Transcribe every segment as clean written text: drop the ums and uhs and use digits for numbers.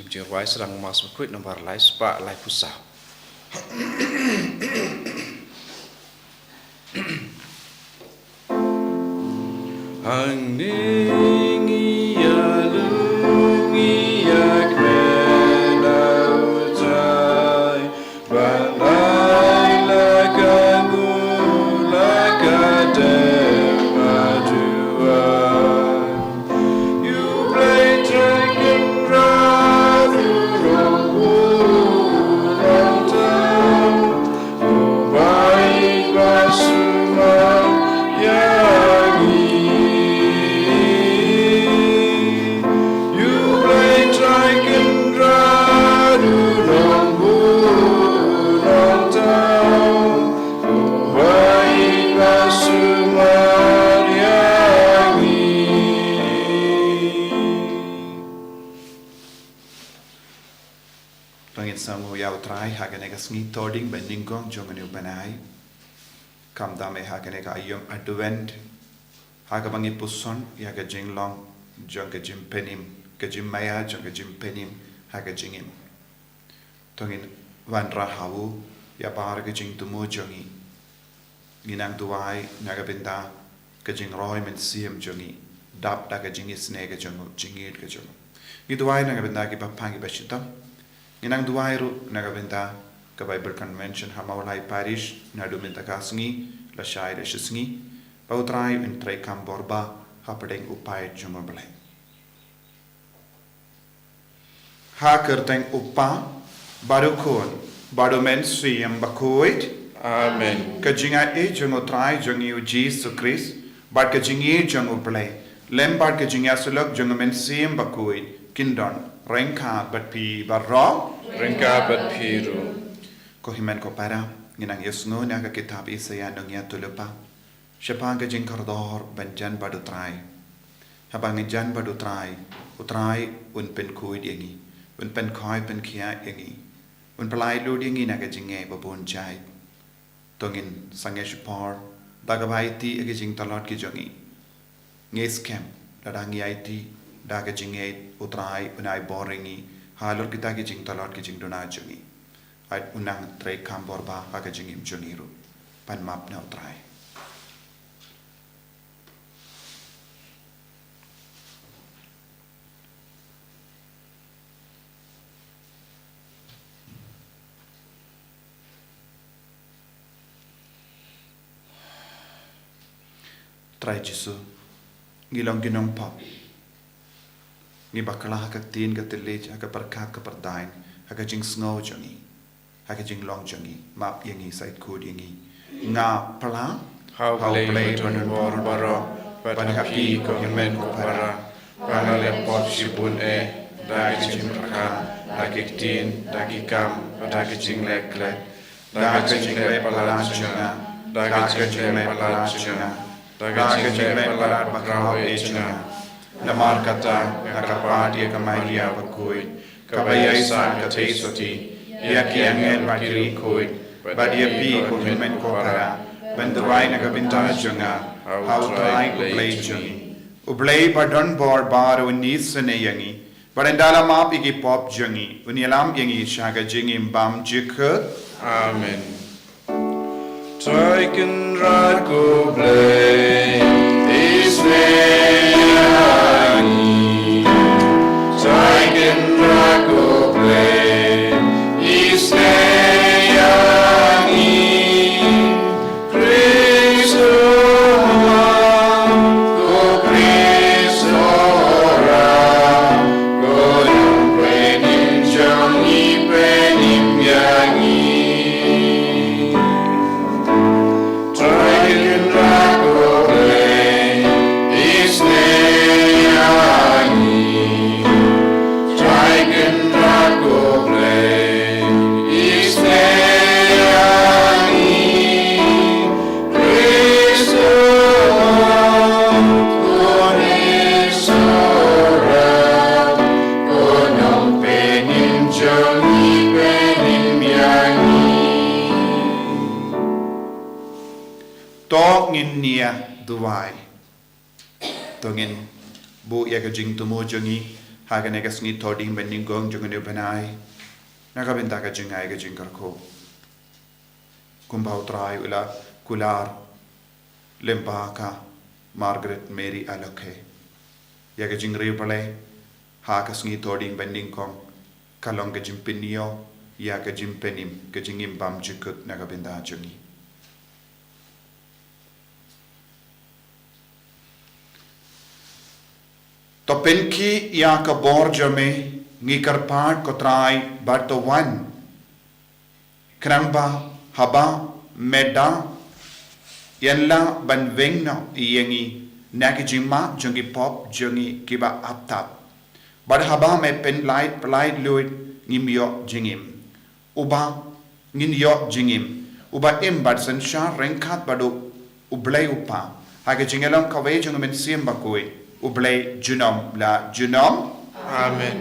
Jim Rice lang mas Bakhuid nomor lai spa lai pusat. Hang ningi ya lungi ya kena utai balai la kamu la kadema dua. You play dragon run from long time. Oh my basuma yangi. Samu yau trai haganega Sngi Thohdieng ben ningong jonganu benai kam dame haganega ayom advent hagabangi puson yaga jinglong jonga jim penim gajim maya jonga jim penim haga jingim tongin wan rahawu ya bar gajing tumu jongi ginang tuai naga benda gajing roy men siem jongi dap daga jingi snega jongu jingit gajongu gituai naga benda ki papangi bashitam Inang duairu nagabenta ka Bible Convention hamaulai parish nadumenta ka Sngi la shai la Sngi pautrai in trai kam borba hapadeng upai jumable ha kerteng upa barukon badumen siem Bakhuid Amen. Ka jinga e jungo trai jungi u Jesus Christ bad ka jingi jungo play lembad ka jinga sulok jungo men siem Bakhuid kindon Rengka bat pi barro Rengka bat piru ko himen ko para nginang yesno na ka kitab Isaya nung ya tulupa siapa ka jing kardor banjan badu trai habang jan badu trai utrai un pen kuid yangi un pen koi pen kia yangi un pelai lu yangi na ka jinge babun jai tongin sange shipar dagabai ti ka jing talot ki jongi nges kem ladangi IT daga jinge utrai unai boringi halor kita ki jing talot ki jing dona jungi ai unang trei kam borba aga jingim juniru pan map na utrai trai jisu ngilong ginong pop Ni bakala haka tin ka tilij haka perkat ka perdain haka jing snow jongi haka jing long jongi map yangi side code yangi nga pala How play badun bor baro Ban happy ko himen ko para Panale pot shibun Dagi jing perkan Dagi tin Dagi kam Dagi jing lek lek Dagi jing lek palan chunga Dagi jing lek palan chunga Dagi jing lek palan bakraw chunga Namar kata nakapati kamaya Bakhuid kabayay san katay soti yak yangen bakiri kuid badia pi ko himen ko para benduai nagabinta junga how try ko play jungi ublay badon bor bar unis ne yangi barendala map igi pop jungi unialam yangi shaga jingi bam jik Amen. Taken rako play is Taken rako play is to ngin nia duai to ngin bu ya ka jing tumo jongi hagane ka sngi Thohdieng bending gong jong ne banai nakabinda ka jingai ka jingkar ko kumbau trai ula kular lempa ka Margaret Mary alokhe ya ka jingri pale ha ka sngi Thohdieng bending kong kalong ka jimpinio ya ka jimpenim ka jingim bam jikut nakabinda jungi to penki ya ka bor jame ngi karpat ko trai barto wan kramba haba meda yalla ban vengna yengi nakijima jungi pop jungi kiba aptap bar haba me pen light luit ngimyo jingim uba nginyo jingim uba im barsan sha rengkhat badu ublay upa haga jingelam kawe jungamen sim Bakhuid ublay junom la junom Amen.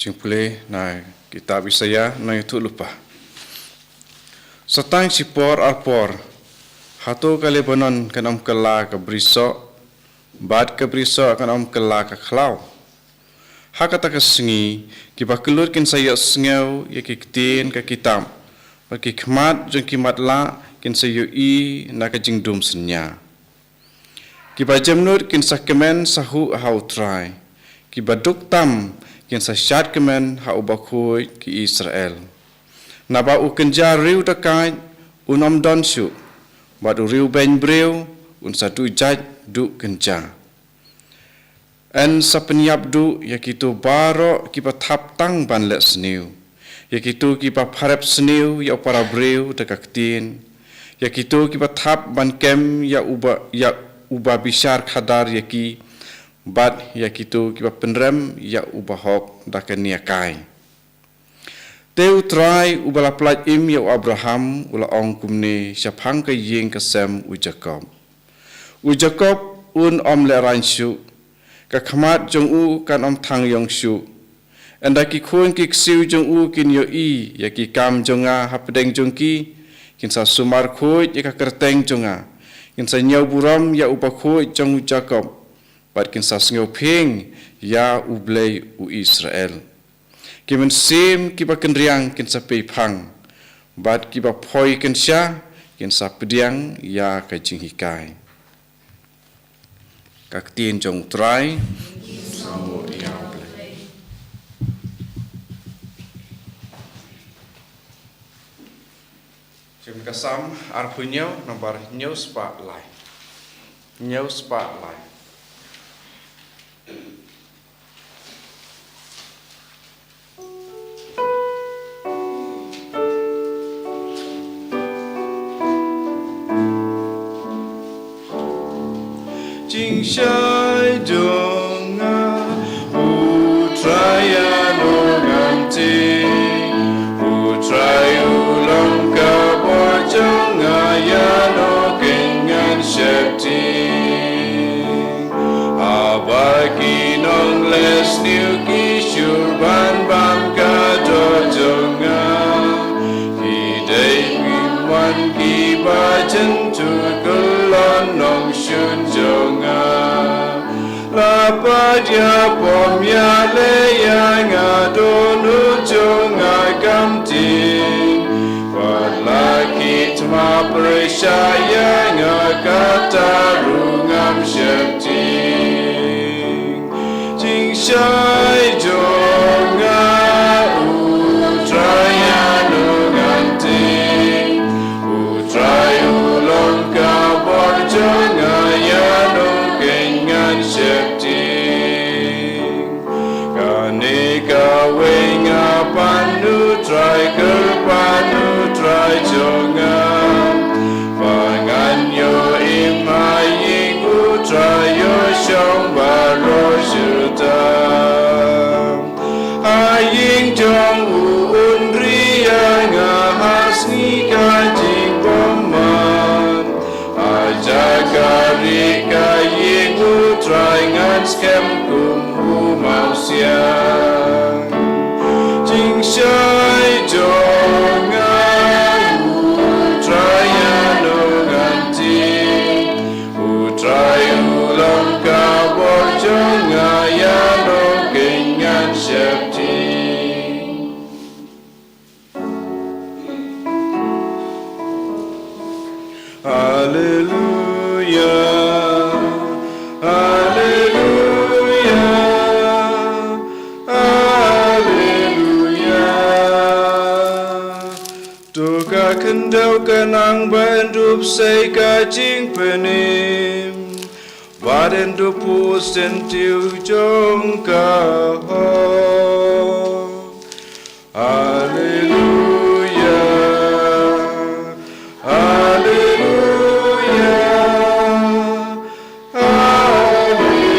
Cingpule na kitab Isaya na itu lupa. Setang sipor alpor hatu kali bonon kanam kela ke briso bad ke briso kanam kela ke klau. Hakata ke Sngi kiba kelut kin saya sngau ya kiktin ke kitab. Bagi khmat jeng kimat la kin sayu I na ke jingdum senya. Kiba jamnut kin sakemen sahu hau try. Kiba duk tam kin sa syat kemen ha Bakhuid ki Israel. Naba u kenja riu takai unom don syu. Bad u riu ben breu un satu jaj du kenja. En sa penyap du yakitu baro kipa thap tang ban le sniu. Yakitu kipa pharep sniu ya para breu takaktin. Yakitu kipa thap ban kem ya uba bishar khadar yaki bat yakitu kipa penrem ya ubahok dakania kai. Teu trai ubala plat im ya Abraham ula ong kumne syapang ke yeng kesem u Jacob. U Jacob un om le ransyu ka khmat jong u kan om thang yong syu. Anda ki khun ki ksiu jong u kin yo I ya ki kam jonga hapdeng jong ki kin sa sumar khoi ya ka kerteng jonga. Kin sa nyau buram ya Bakhuid jong u Jacob. Bat kin sa sngeu phing ya ublay u Israel. Kimen sim kiba kendriang kin sa peipang. Bat kiba phoi kin sya kin sa pediang ya ka jinghikai. Kaktin jong trai samu ya ublay. Jom kasam arpunyo nomor new spotlight. New spotlight. Jing shai dong u traya no ganti u tray u long ka bo jong ya no kengan shepti abaki nong les new ki shurban bam ka do jonga ki dei wi wan ki ba chen tu kulon nong shun jonga lapa dia pom ya le ya nga do nu jonga kamti wat laki tma presha ya nga kata rungam shepti jing shai jonga u traya no ganti u tray u long ka bor jonga ya no kengan shepti kanika wenga panu tray ke panu tray jonga pangan yo imaying u tray yo shong baro shuta aying jong u unriya nga hasni ka jing boman ajagari ka ying u tray ngan skem kum màu xiang chính sai cho ngài trai ano ganti trai ulang ka bo cho ngài ano kinh ngàn septi Hallelujah. Kendau kenang bendup seika jing penim Baden dupu sentiu jong ka ho Haleluya Haleluya Haleluya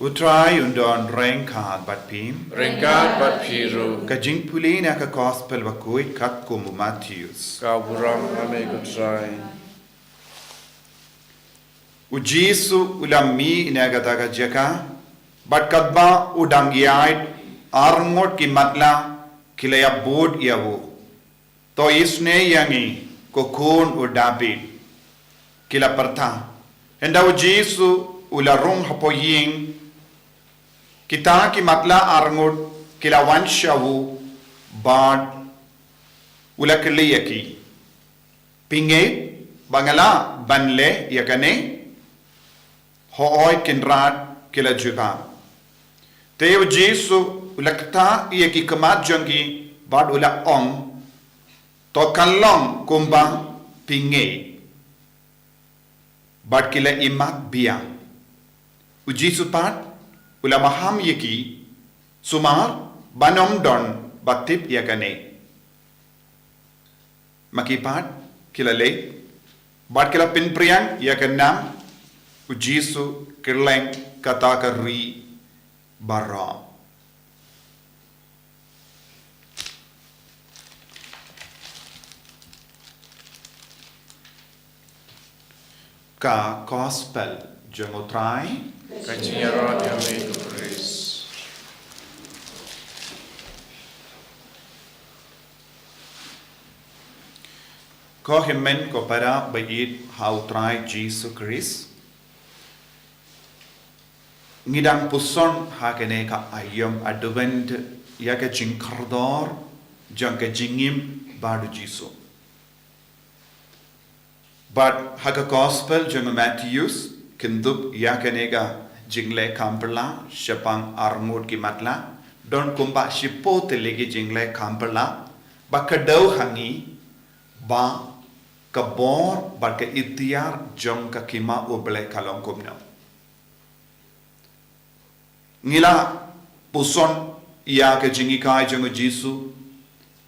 Utrai undon rengkat bat pim Rengkat bat piru Kajing pulin ka gospel Bakhuid kat kumu Matthews. Kau buram ame kutrai Ujisu ulammi inaga taga jaka bat kadba udangiait arngot ki matla kilaya bod yawu to isne yangi kokun udabit kila perta henda ujisu ularung hapoying kita ki matla arngot kila wanshawu bad ula kiliyaki pinge bangala banle yakane hooi kinraad kila juba. Taïew Jesu ulakta iya ki kamat jangi bad ula ong to kalong kumba pinge bad kila imat biya. Ujisu pat ula maham yaki sumar banom don baktip yakane. Makipat kila le bad kila pinpriang yakanam Ujisu kirleng katakari bara. Ka gospel jengotrai Kajiyarat ame kutris ko himen ko para bayit hautrai Jesu Christ ngidang puson hakene ka ayom advent yaga jingkardor jangka jingim badu Jesu. But haga gospel jang Matthews kindup yakane ga jingle kamperla shapang armud ki matla don kumba shipo telegi jingle kamperla bakadau hangi ba kabor barka itiar jong ka kima uble kalong kumna. Ngila puson iya ke jingi kai jongo Jesu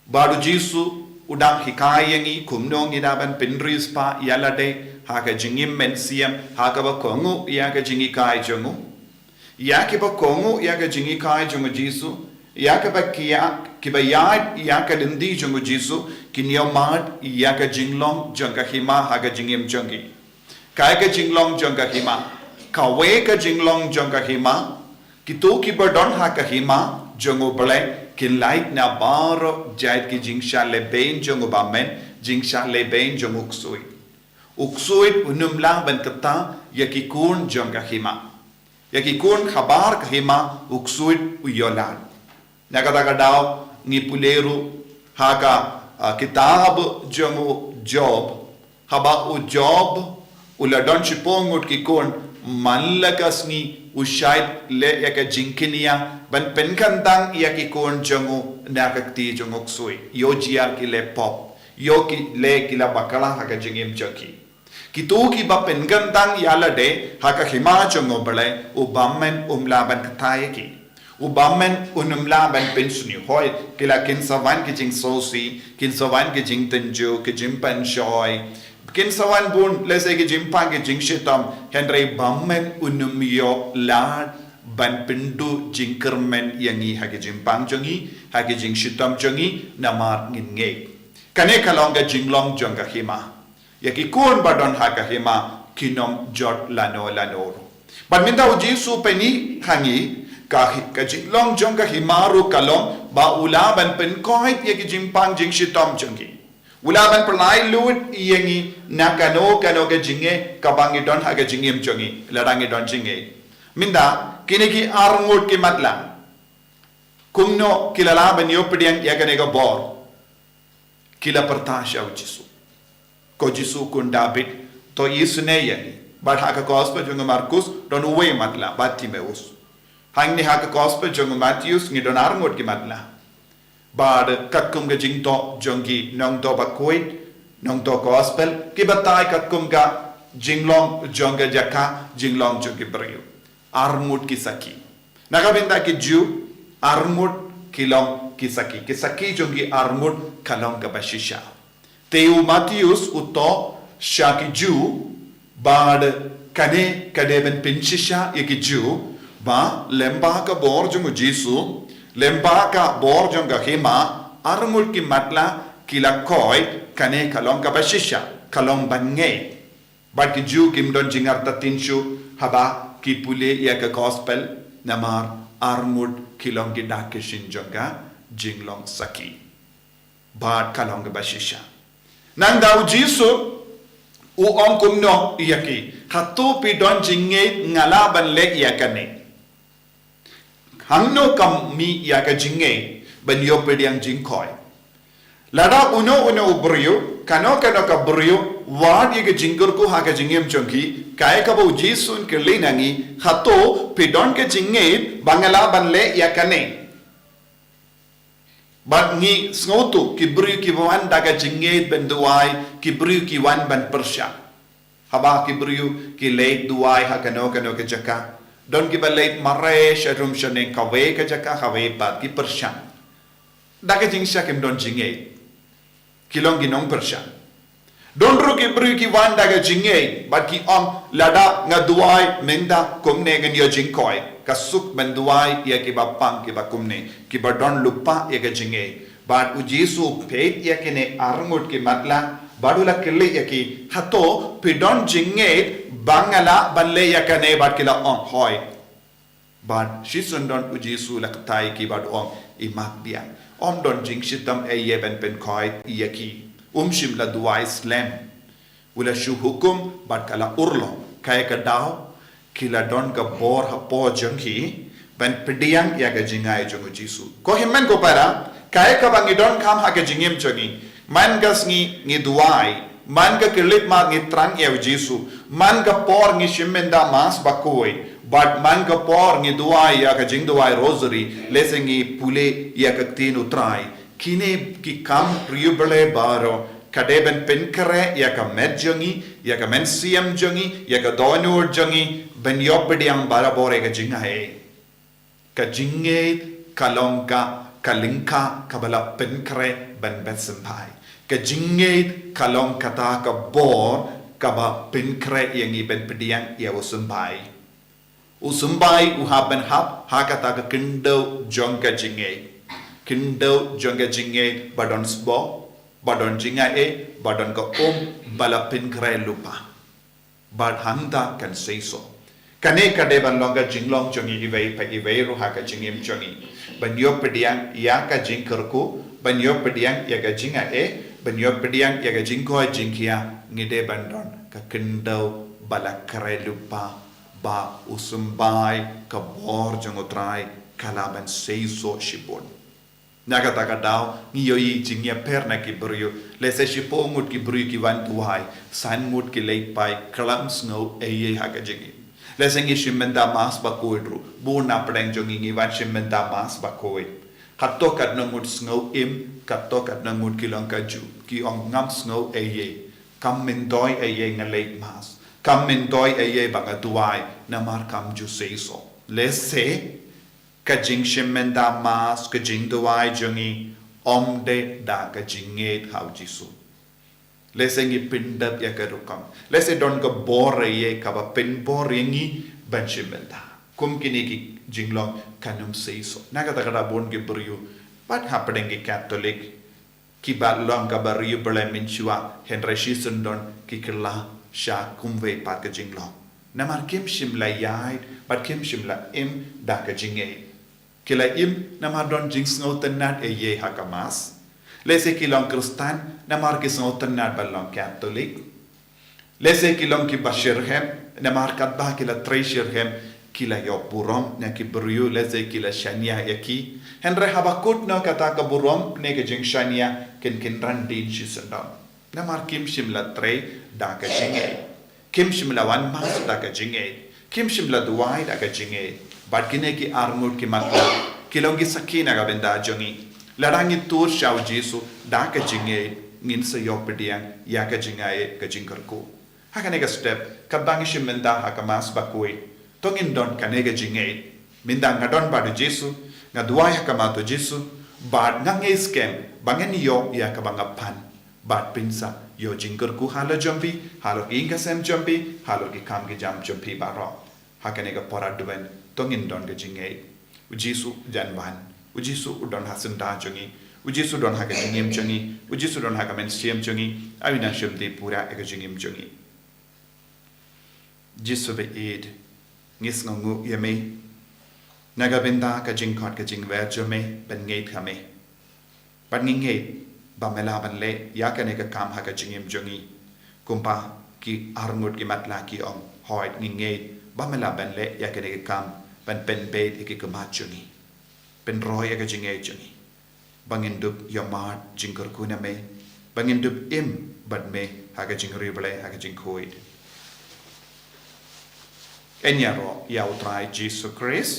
baru Jesu udang hikai yangi kumno ngida ban pinris pa yalade ha ke jingi mensiam ha ka ba kongu iya ke jingi kai jongo iya ke ba kongu iya ke jingi kai jongo Jesu iya ke ba kia ke ba ya iya ke dindi jongo Jesu kinyomat iya ke jinglong jonga hima ha ke jingim jongi kai ke jinglong jonga hima kawe ke jinglong jonga hima Kitu ki berdon ha kahima jongo bale kin light na baro jait ki jingsha leben jongo bamen jingsha leben jongo uksuit unumla ban kata yakikun jong kahima yakikun khabar kahima uksuit uyolan nakata kadao ngipuleru haka kitab jongo job haba u job uladon chipongut kikun manlakasni ushait le yaka jinkinia ban penkantang yaki kon jongo nakakti jongok sui yo jiar ki le pop yo ki le kila bakala haka jingim joki kitu ki ba penkantang yala de haka hima jongo bale ubammen umlaban katayaki ubammen unumlaban pensuni hoy kila kinsavan ki jing sosi kinsavan ki jing tenjo ki jimpan shoy Kinsawan bun lese ki jimpang ki jingshitam Henry bammen unumyo lad ban pindu jingkermen yangi haki jimpang jongi haki jingshitam jongi namar nginge kane kalonga jinglong jonga hima yaki kun badon haka hima kinom jot lano But minta uji su peni hangi ka jinglong jong ka himaru kalong ba ulaban pen koit ye ki jimpang jing shitom jongi. Ulaban pelai lut yengi nakano kano ka jinge kabangi don haga jingim jongi larangi don jinge. Minda kini ki arngut ki matla. Kumno kilala ben yopediang yagane ga bor. Kila pertasha ujisu. Ko jisu kun David to yisune yani. But haka gospel jung Markus don uwe matla Bartimeus. Hang ni haka gospel jung Matthews ni don arngut ki matla. But kakum ga jingto jongi nong do Bakhuid nong do gospel ki batai kakum ga jinglong jonga jaka jinglong jongi beriu. Arngut ki saki. Nakabinda ki Jew arngut kilong kisaki. Kisaki jongi arngut kalong ka bashisha. Taïew Matthews uto shaki Jew bad kane kadeben pinchisha yaki Jew ba lemba ka bor jongu Jisu lemba ka bor jonga hema arngut ki matla kila koi kane kalong ka bashisha kalong bange. But ki Jew kim don jingar tatinshu haba ki pule yaka gospel namar armud kilong gidakishin jonga jinglong saki bad kalong bashisha nang daw Jisu u om kumno yaki hatu pi don jinge ngalaban le yakane hangno kam mi yaka jinge ban yopediang jingkoi lada uno ubriyo kano ka briyo wad yaka jingur ko haka jingem chonki kaya ka bo Jisun kirlinangi hatu pi don ke jinge bangalaban le yakane But ni sngotu kibru ki wan daga jinged ben duai kibru ki wan ban persya. Haba kibru ki late duai hakano kano ke jaka. Don ki ba late mare sharum shane kawe ke jaka kawe pat ki persya. Daga jingsya kim don jinged. Kilong ginong persya. Don ru kibru ki wan daga jinged but ki om lada nga duai menda kumne gan yo jingkoi. Kasuk benduai ia kiba pang kiba kumne kiba don lupa ia ke jinge but ujisu peit ia kene arngut ki matla badula kille ia ki hato pidon jinge bangala balle ia kane but kila on hoi but shisun don ujisu laktai ki bad om imak dia om don jing shitam e ye ben pen koi ia ki shim la duai slam ula shu hukum but kala urlo kaya ka dao kila don ka bor ha po jonghi ben pediang ya ga jingai jongu Jisu ko himmen ko para kaya ka bangi don kam ha ga jingim chongi man gas ngi duai man ka kelip ma ngi trang ya Jisu man ka por ngi shimenda mas bakoi but man ka por ngi duai ya ga jing duai rosary lesengi pule ya ka tinu trai kine ki kam riubele baro kadeben penkare ya ka medjongi ya ka mensiam jongi ya ka donur jongi ben yopediang barabore ka jingahe ka jinge kalongka kalingka kabala penkare ben betsempai ka jinge kalong kata ka bor kaba penkare yangi ben pediang ya usumbai uhaben hap hakata ka kindo jongka jinge badon sbo badon jingae badon ka bala penkare lupa bad hangda kan say so kane kade ban longa jinglong jongi iwei ro haka jingim jongi ban yopediang ya ka jingkerku ban yopediang ya ka jinga ban yopediang ya ka jingko jingkia ngide bandon ka kendau bala kare lupa ba usumbai ka bor jongotrai kalaban say so shibon naga taga dao ngiyoi jingya perna ki brio lese shipongut ki brio ki wan tuai sangut ki late pai kalam snow eye haka jingi lese ngi shimenda mas bakoi ru buna pedeng jongi ngi wan shimenda mas bakoi katto kat nangut snow katto kat nangut ki langka ju ki ong ngam snow eye kam mendoi eye ngalate mas kam mendoi eye banga tuai namar kam ju say so lese kajing shimenda mas kajing duai jongi omde da kajinget hau Jisu lese ngi pindap ya karukam lese don ka bore ye ka ba pin bore ngi ban shimenda kum kini ki jinglong kanum seiso naga takada bon ge buriu but happening ki catholic ki ba long ka bariu bele minchua henry shison don ki kala sha kumve pa ka jinglong namar kim shim la yai but kim shim la im da ka jinge kila im namar don jing sngotan nat e ye hakamas lese kilong kristan namar ki sngotan nat balong catholic lese kilong ki bashirhem namar kat ba kila treasurhem kila yo burom na ki buriu lese kila shania yaki henre habakut no kata ka burom ne ke jing shania ken randin shisandam namar kim shim la tre da ka jinge kim shim la wan mas da ka jinge kim shim la duai da ka jinge bat kine ki armut ki matla kilong ki sakina ga benda jongi larangi tur shau jisu da ka jinge ngin sa yo pediang ya ka jingae ka jingkarku hakane ka step kabang shim menda hakamas Bakhuid tongin don kanega jinge minda ngadon ba jisu ngaduai hakamato jisu bad ngange scam bangen yo ya ka bangapan bad pinsa yo jingkarku hala jompi halo inga sem jompi halo ki kam ki jam jompi baro hakane ka pora duwen tongin don ga jinge ujisu janwan ujisu udon hasan da jongi ujisu don haga jingim jongi ujisu don haga men siem jongi awina shimdi pura ega jingim jongi jisu be id ngis ngongu yeme naga benda ka jingkot ka jingwer jome ben ngeit kame ban ngeit ba mela ban le yakane ka kam haga jingim jongi kumpa ki arngut ki matla ki om hoit ngeit ba mela ban le yakane ka kam ban pen bait ki kamat jongi pen roy ka jingei jongi bangin dub yamar jingkor kuna me bangin dub im bad me haga jingri bale haga jingkoid enyaro ya utrai Jesus Christ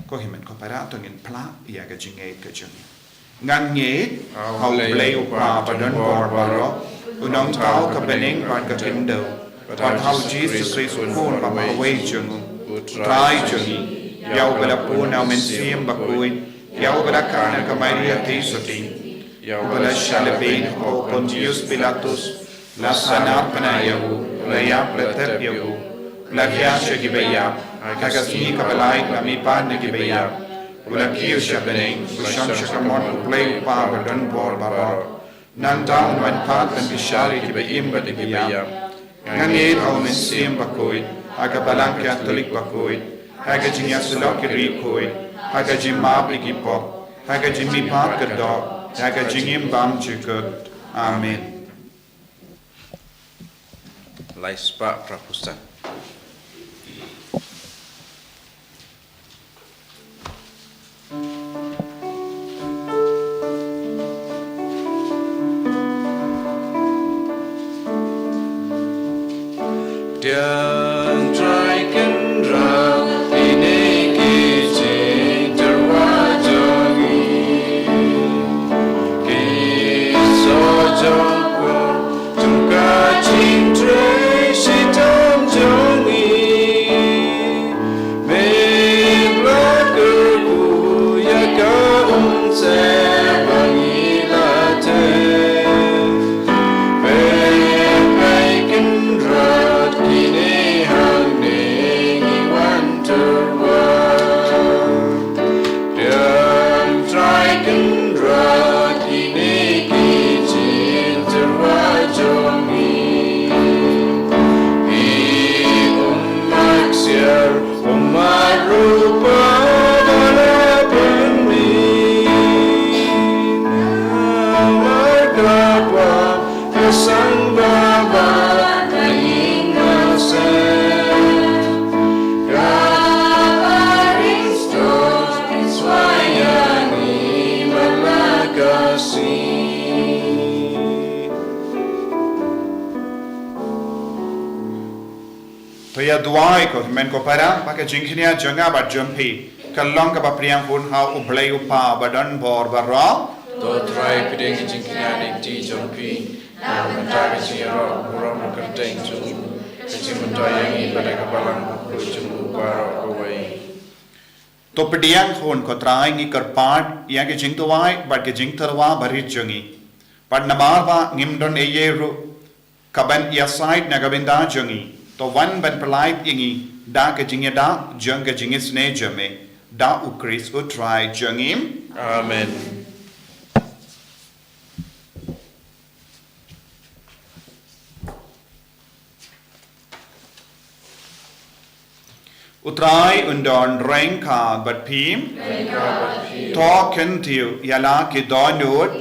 ko himen ko parato ngin pla ya ga jingei ka jongi ngan nge hau play upa badon bor baro unong tau ka bening ban ka kindo ban hau Jesus Christ kun ba away jung try jungi yau bala puna men sim Bakhuid yau bala kana ka Maria tisoti yau bala shalabin o Pontius Pilatus la sana panayu la ya platep yu la kya shagibaya kagasni ka balai la mi pan ne gibaya ula kiu shabening ushan shakamon play power don bor baro nan down when part and bishari ki be imba de gibaya ngangit au men sim Bakhuid aga balang Catholic Bakhuid aga jinya sulok ri Bakhuid aga jimab ki pop aga jimi pat ka do aga jingim bam chukut amen Laispa Prapusta Tiang trai kendra ini kicing terwajangi kisah jangkau juga cintai sitam jangi membelaku ya kau sebangi latih ya duai ko men ko para pa ka jingkhnia janga ba jumpi kalong ka ba priang hun hau ublei upa badan bor baro to try pideng jingknya ning ti jompi na menta jiro rom kerteng chu kecil mentoyangi pada kepalang jumpu baro away to pediang hun ko trai ngi kar part ya ke jing tuai ba ke jing tarwa bari jungi pad namar ba ngimdon eyeru kaban ya side na gabinda jungi to one ban polite ingi da ke jingya da jung ke jingis ne jame da u Chris utrai jangim. Amen. Utrai undon renka bat pim. To kentiu yala ki donut.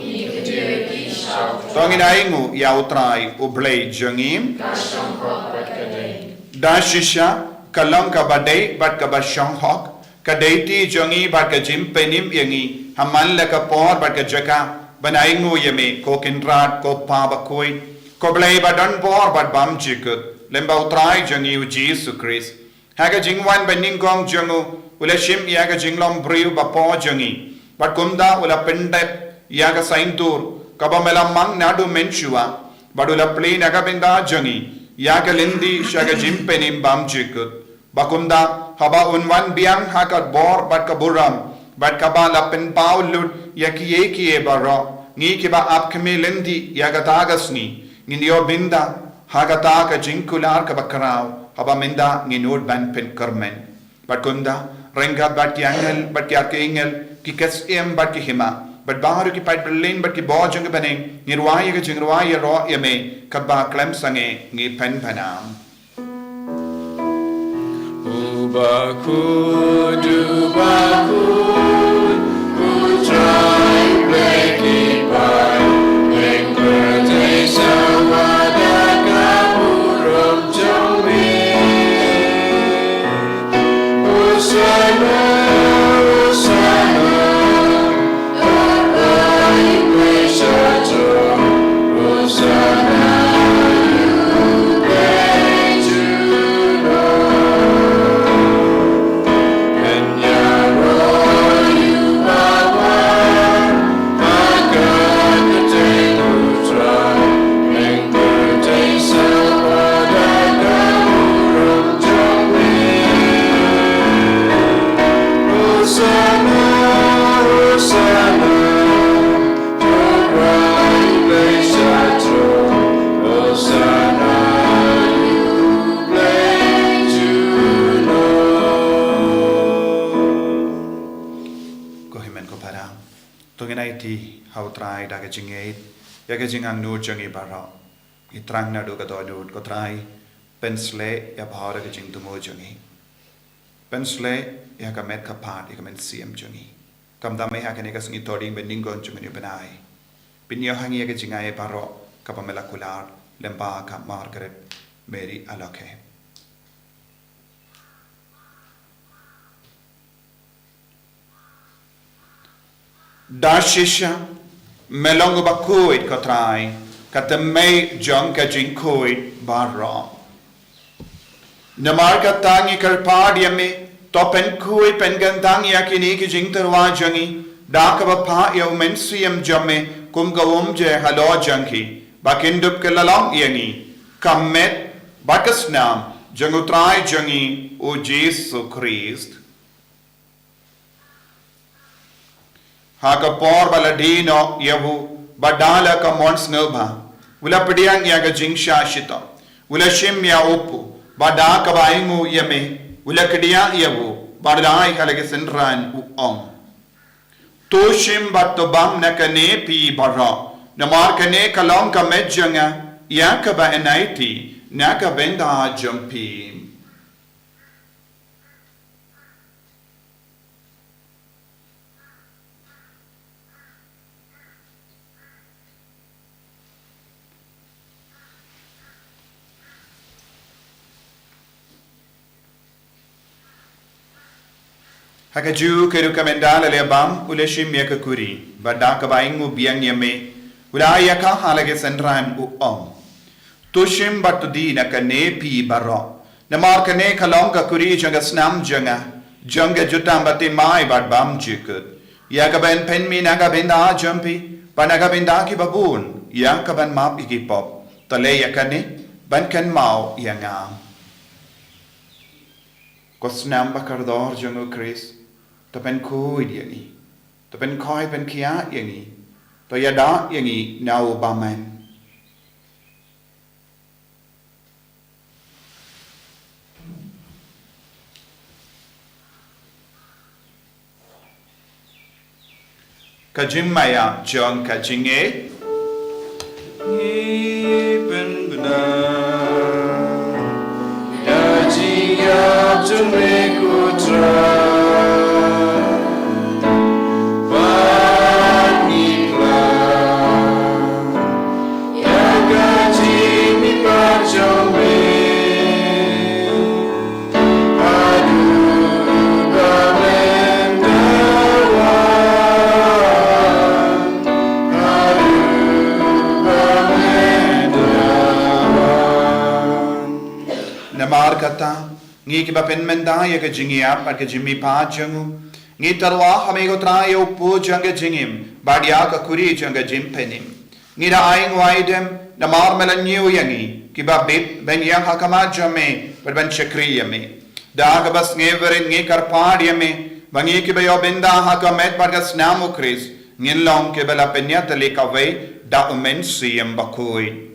Tongin aingu ya utrai ublay jangim. Da shisha kalong ka badai bat ka basyong hok. Kadaiti jangi bat ka jimpenim yangi. Haman la ka por bat ka jaka. Banaingu yame ko kinrat ko pa Bakhuid. Ko blay badan por bat bam jikut. Lemba utrai jangi u Jesus Christ. Haga jingwan beningkong jangu ula shim yaga jinglom briu bapo jangi bat kumda ula pendep yaga saintur kaba melamang nadu menshua badula plane aga benda jangi yaga lindi shaga jimpenim bam jikut bakumda haba unwan biang hakat bor bat kaburam bat kaba lapen paulut yaki eki baro ngi kiba apkeme lindi yaga tagasni nginyo binda haga taga jinkular kabakarao haba minda nginod ban pen kermen bat kunda rengat bat ki angel bat ki arkengel ki kesem bat ki hima bat baharu ki pat berlin bat ki bojang baneng nirwaya ke jingrwaya ro yame kabba klem sange ngi pen panam Bakhuid utrai bleki pai eng berdei sawada kamurum jami. Hautrai daga jingait yaga jingang nu jangi baro itrang na do ka do ko trai pensle ya bhara ga jing tumo jangi pensle ya ka met ka pat ya men cm jangi kam da me ha ka ne ka singi Thohdieng beningon jangi benai pinyo hangi ya ga jingai baro ka pamela kular lemba ka Margaret Mary alake da shisha melong Bakhuid ko trai kata may jong ka jinkoid barro namar ka tangi karpad yame to pen kui pen gantang yakini ki jing terwa jangi da ka ba pa ya men siem jamme kum gawum je halo jangi bakindup ke lalong yangi kamet bakas nam jangu trai jangi o Jesus Christ Haka por baladino yahu badala ka mons ngelba ula pediang yaga jingsha shita ula shim ya opu badaka baingu yame ula kedia yahu badai kalage senran u ong to shim batobam nakane pi bara namar kane kalong ka medjanga yaka ba enaiti naka benda jumpi Hakaju keru kamendala le bam uleshim yaka kuri badaka baingu biang yame ulaya ka halage senran u om tushim batudi nakane pi baro namar kane kalong ka kuri janga snam janga jutam bati mai bad bam jikut yaka ben penmi naga benda jumpi panaga benda ki babun yaka ban map ikipop tale yakane ban kan mau yanga kosnam bakardor jango Chris to pen kui yangi to pen koi pen kia yangi to yada yangi now baman ka jing maya jong ka jing e Iben benar Ya jingap jumbe kutra Bakhuid Ya gaji mi parjombe Namar kata ngi ki bapen menda ya ka jingia par ka jimmi pa jangu ngi tarwa hame go tra yo pu janga jingim badia ka kuri janga jim penim ngi da aing waidem namar melanyu yangi ki ba bit ben yang hakama jame per ben chakri yame da ka bas ngi verin ngi kar pad yame bangi ki ba yo benda hakamet par ka snamu kris ngin long ke bela penya tele ka ve da umen siem Bakhuid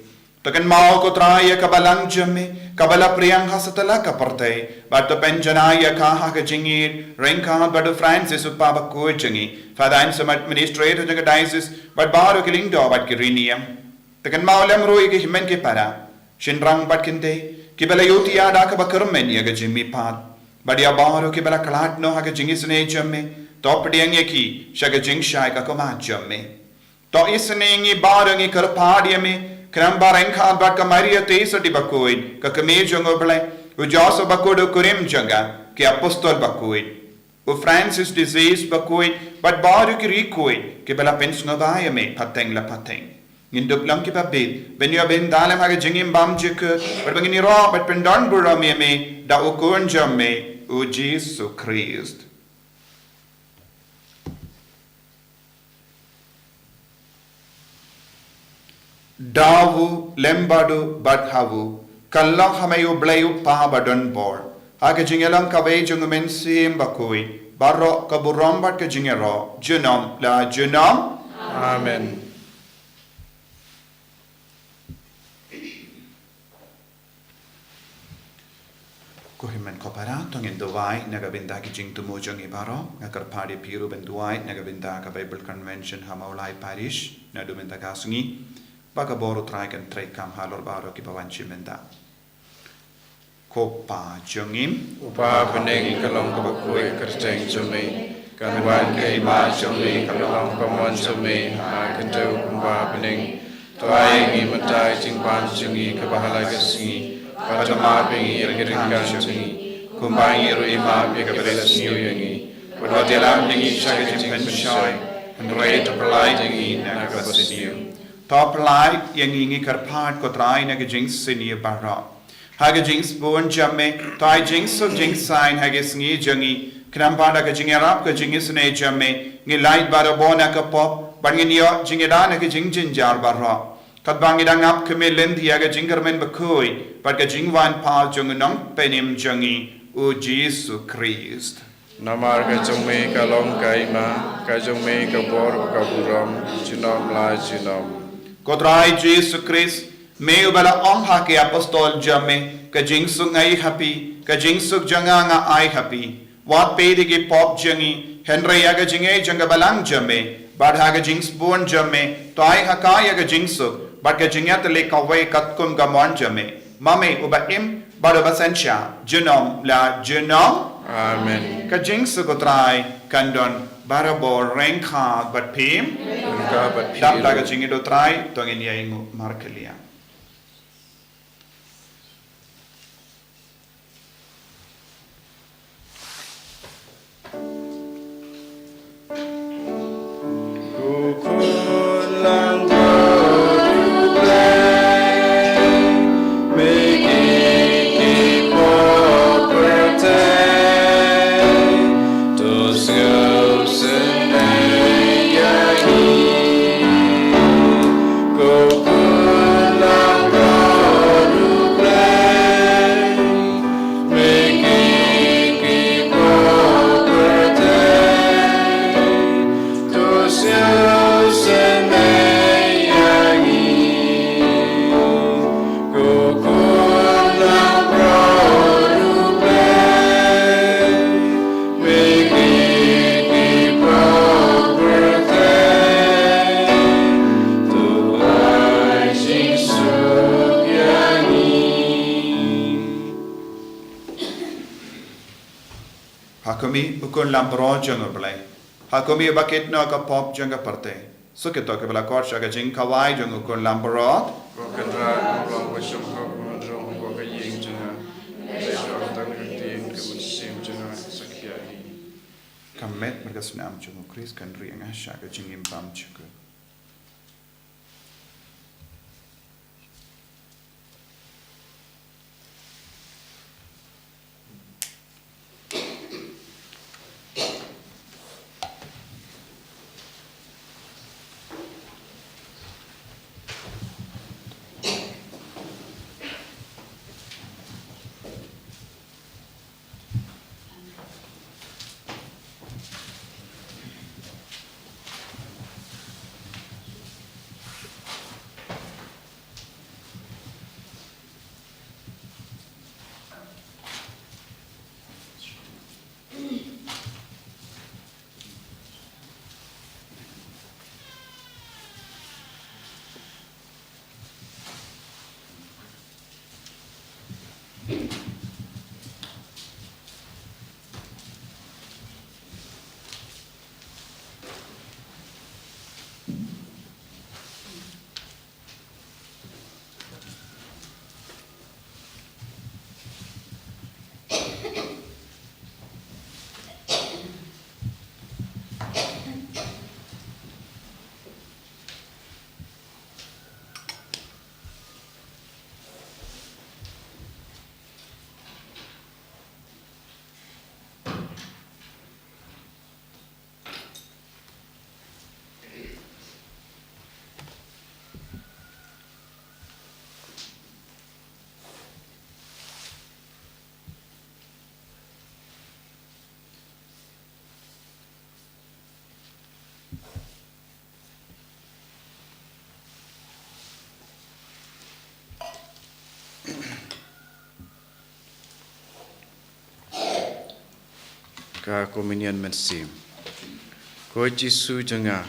Takan mau ko traya kabalang jame kabala priyang hasatala ka partay bato penjanaya ka ha ka jingir renka bado Francis uppa Bakhuid jangi fadain some administrator jaga diocese but baro kiling do bat kiriniam takan mau lem roi ki himen ke para shinrang bat kinte kibala yuti ada ka bakarmen ya ga jimmi pat badia baro kibala kalat no ha ka jingi sne jame Thohdieng yaki shaga jing shai ka koma jame to isne ngi baro ngi kar padiame Kram barengka bat ka Maria Taïew di Bakhuid ka kame jongo bale u Joso Bakhuid kurim janga ki apostol Bakhuid u Francis disease Bakhuid bat baru ki rikuid ki bala pens ngabaya me pateng la pateng ngindop lam ki babit ben yo ben dalem ha jingim bam jik bat bangini ro bat pendon bura me da u kun jamme u Jesus Christ Dawu lembadu badhavu kallah hamayu blayu pa badon bor aga jingelang kabe jungumen sim Bakhuid barro kaburam bat ka jingero junom la junom Amen Kohimen kopara tongin duwai nagabinda ki jing tumo jongi baro ngakar padi piru ben duwai nagabinda ka Bible Convention hamaulai parish na dumenda ka Sngi Baka boro traikan traikam halor baro ki bawanchi menda. Kopa jongim. Upa pening kalong ka Bakhuid kerjeng jome kanwan ka ima jome kalong kamon jome ha kentau kumpa pening toai ngi matai jingpan jongi ka bahala ka Sngi patama pengi irgiringan jongi kumpa ngi ro ima pe ka bela Sngi yangi wadwa dalam pengi shaga jingpan shoi andrei to pelai jengi na ka basniu Top light yang ingi karpat ko try na gajing sini bara. Haga jings born jamme, tai jings so jings sign haga sngi jangi, krampada gajing arab gajing isne jamme, ngi light bara bona ka pop, bangin yo jingeda na gajing jinjar bara. Kat bangidang ap keme lendi haga jingermen Bakhuid, but gajing wan pa jungunong penim jangi, u Jesus Christ. Namar ka jome kalong ka ima, ka jome ka bor ka buram, junom la junom. Kodrai Jesus Christ, me ubala ong hake apostol jamme, ka jingsuk ngai happy, ka jingsuk janga nga ai happy. Wat pedi ki pop jangi, Henry yaga jinge janga balang jamme, bad haga jings born jamme, to ai haka yaga jingsuk, bad ka jingya tele kawai katkum gamon jamme. Mame uba im, bad uba sensha, junom la junom. Amen. Ka jingsuk kodrai kandon, barabor rengkha bat pim. Dap laga jingi do try tongin ya ingu markelia. Go Hakumi ukun lambro jong blai. Hakumi bakit no ka pop jong ka parte. So ke to ke bla kor sha ka jing kawai jong ukun lambro. Ko kan ra long ko shom ko rong ko ka ying janga. Dei ro tan ka tin ka mun sim janga sakya hi. Kamet mereka senam jong Chris kan riang sha ka jing impam chuku. Ka kominian mensim. Ko Jisu janga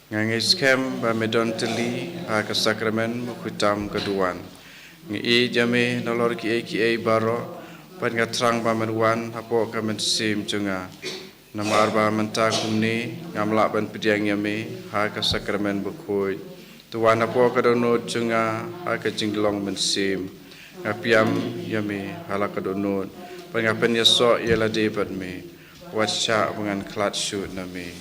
ngangai skem ba medon teli ha ka sakramen mukutam keduan. Ngi jame nolor ki baro pan ngatrang ba menwan hapo ka mensim janga. Namar ba menta kumni ngamla ban pidiang yame ha ka sakramen Bakhuid. Tuan hapo ka donot janga ha ka jinglong mensim. Ngapiam yame hala ka donot pan ngapen yaso yela debat me. Wacha dengan kelat shoot nami.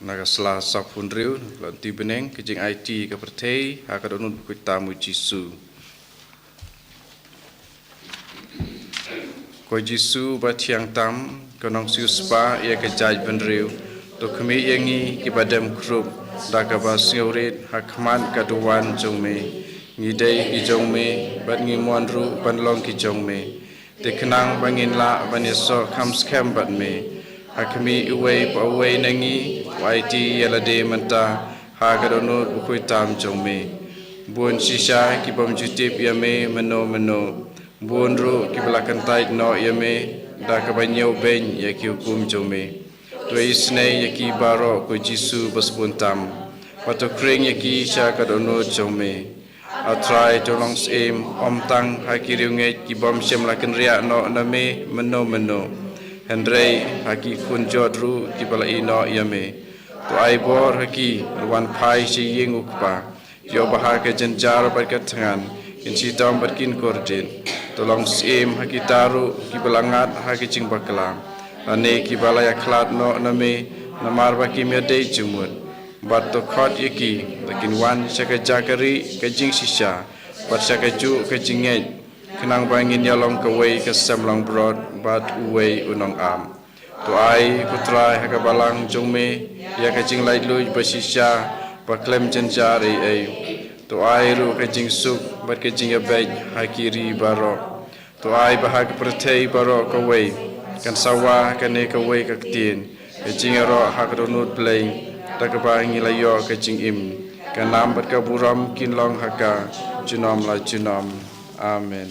Naga selah sapun riu, lanti beneng kejing IT ke pertai, haka donut buku tamu Jisu. Ko Jisu batiang tam, konong siu spa ia kejaj benriu, to kemi yangi kibadam krup, daga bas ngaurit hakman kaduan jong me. Ngidai ki jong me, bat ngi muanru ban long ki jong me. Te kenang bangin la ban yeso kam skem bat me. Hakmi uwei pa uwei nangi, waiti yala de menta, hagadonut bukui tam jong me. Buon shisha ki bom jutip ya me meno. Buon ru ki belakan tait no ya me, da ka banyau ben ya ki hukum jong me. Tuai isnei ya ki baro ko Jisu basbun tam. Pato kring ya ki sha kadonut jong me. Atrai tolong sim om tang haki riunget ki bom sem lakin ria no name meno. Hendrei haki kun jodru ki bala ino yame. Tu ai bor haki ruan pai si ying ukpa. Yo bahaka jenjar berkat tangan. Kin si tom berkin kordin. Tolong sim haki taru ki balangat haki cing bakla. Lane ki bala ya klat no name namar baki miadei jumut. Bat to khot yaki lakin wan saka jakari ka jing shisha bat saka ju ka jingej kenang bangin yalong ka wei ka samlang brod bat uwei unong am to ai putrai haka balang jongme ya ka jing lai lui ba shisha ba klem jenjari ai to ai ru ka jing suk bat ka jing abej hakiri baro to ai ba hak protei baro ka wei kan sawa ka ne ka wei ka tin ka jing ro hak donut play Takaba ngilayo ke jing im kanam berka buram kinlong haka junom la junom amen.